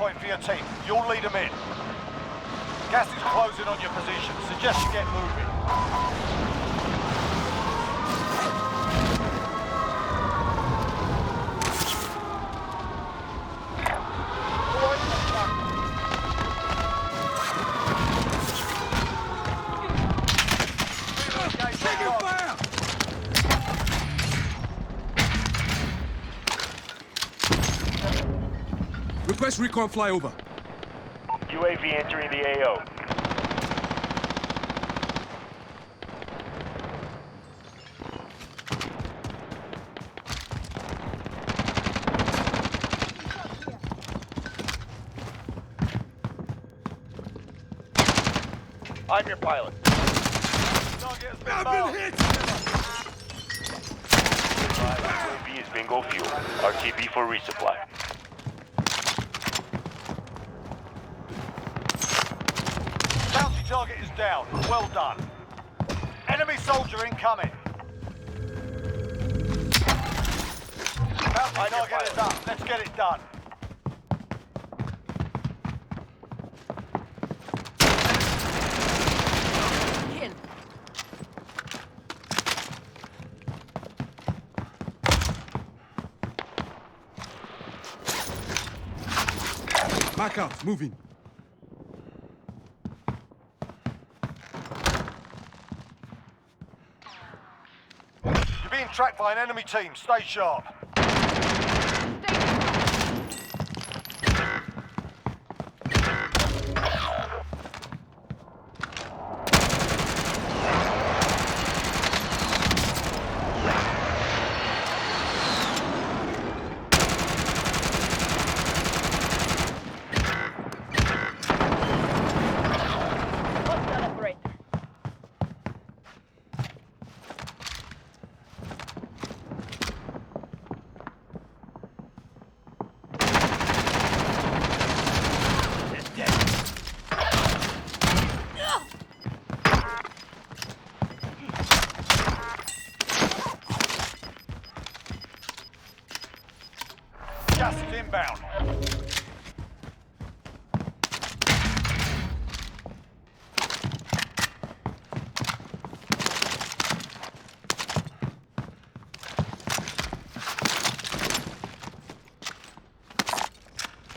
point for your team. You'll lead them in. Gas is closing on your position. Suggest you get moving. Request recon flyover. UAV entering the AO. I'm your pilot. I've been hit! UAV is bingo fuel. RTB for resupply. Bounty target is down. Well done. Enemy soldier incoming. Bounty target is up. Let's get it done. Back out, moving. You're being tracked by an enemy team. Stay sharp. Gas is inbound.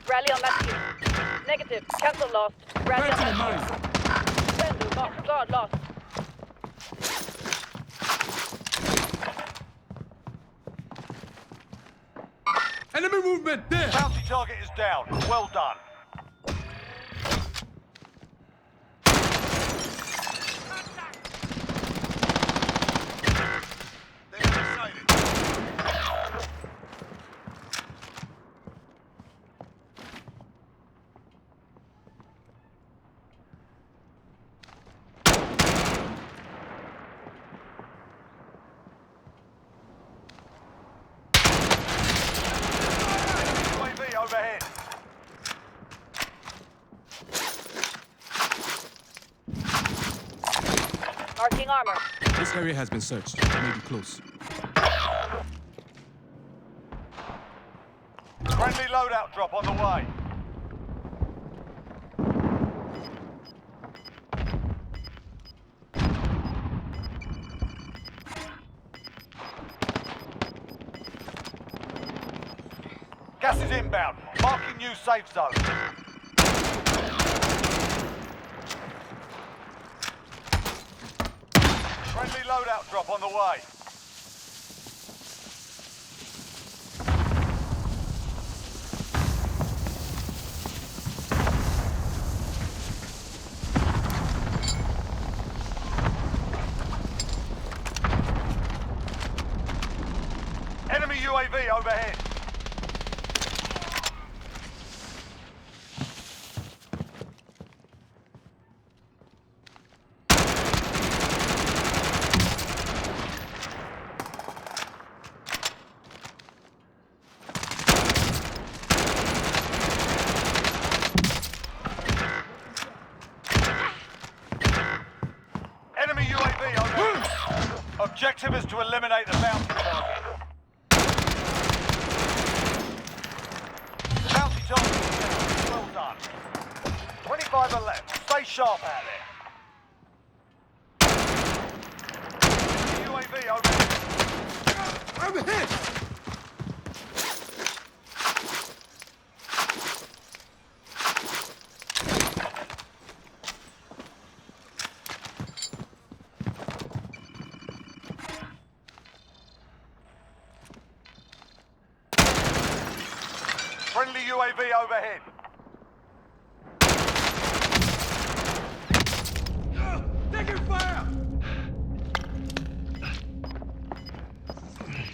Rally on that team. Negative. Cancel lost. Rally on that team. Send lost. Guard lost. Enemy movement there! Bounty target is down. Well done. UAV overhead. Marking armor. This area has been searched. It may be close. Friendly loadout drop on the way. Gas is inbound. Marking new safe zone. Friendly loadout drop on the way. Enemy UAV overhead. Enemy UAV overhead. Objective is to eliminate the bounty target. Bounty target is down. Well 25 are left. Stay sharp out there. UAV over. I'm hit! Friendly UAV overhead. Taking fire!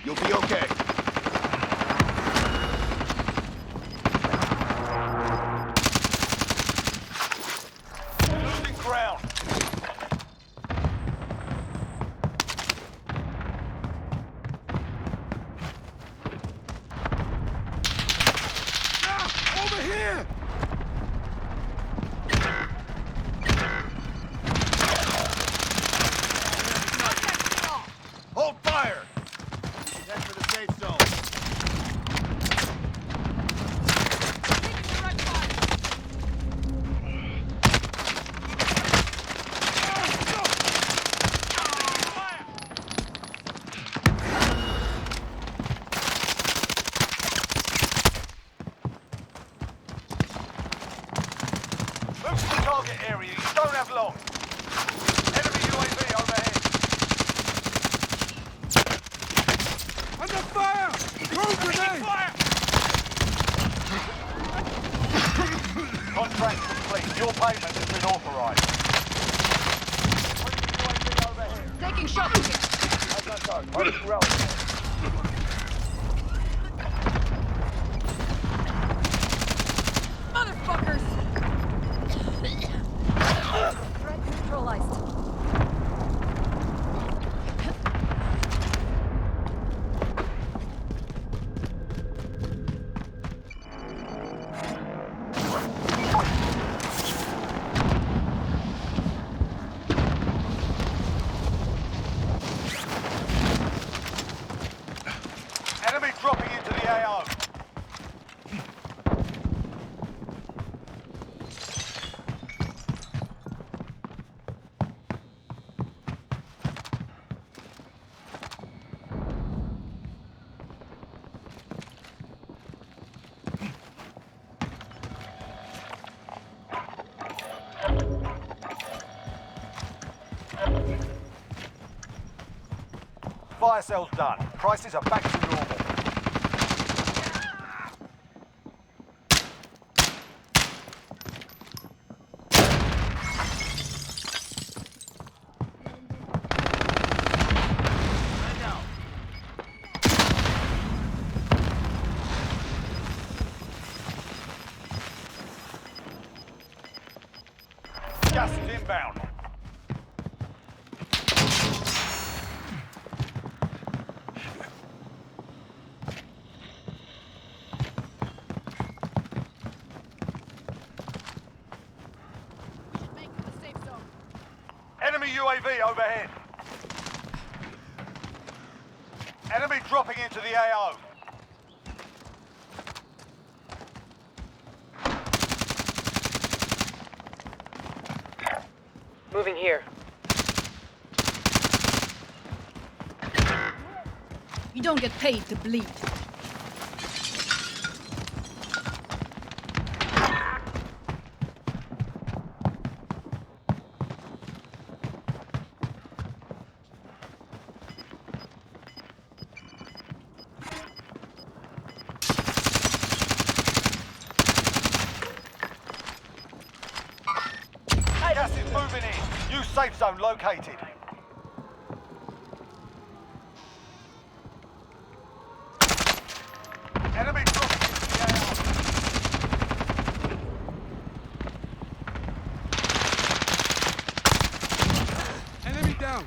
You'll be okay. Losing ground. Over here! Hold fire! Head for the safe zone. Move to the target area. You don't have long. Enemy UAV overhead. Under fire! Throw grenade! Contract complete. Your payment has been authorized. Friendly UAV overhead. Taking shots here. Motherfuckers! Threat neutralized. Enemy dropping into the AO. Fire sale's done. Prices are back to normal. Gas is inbound. Make the safe zone. Enemy UAV overhead. Enemy dropping into the AO. Moving here. You don't get paid to bleed. Gas is moving in. New safe zone located. Enemy dropping into the AO. Enemy down!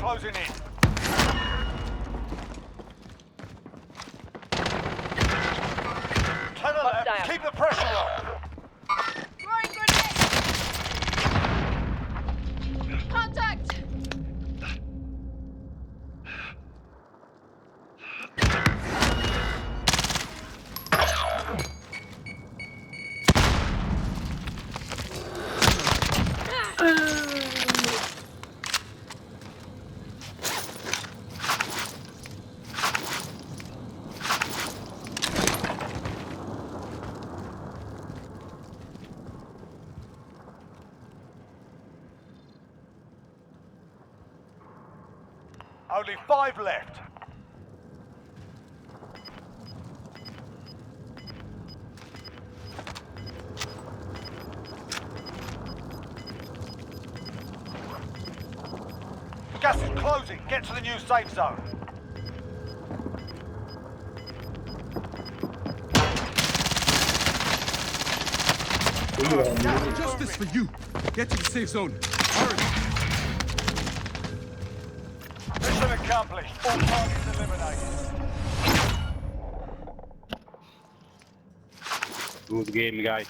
closing in. Tunnel left. Hostile. Keep the pressure on. Throwing grenade! Contact! Only 5 left. Gas is closing. Get to the new safe zone. Justice for you. Get to the safe zone. Hurry. Mission accomplished. All targets eliminated. Good game, guys.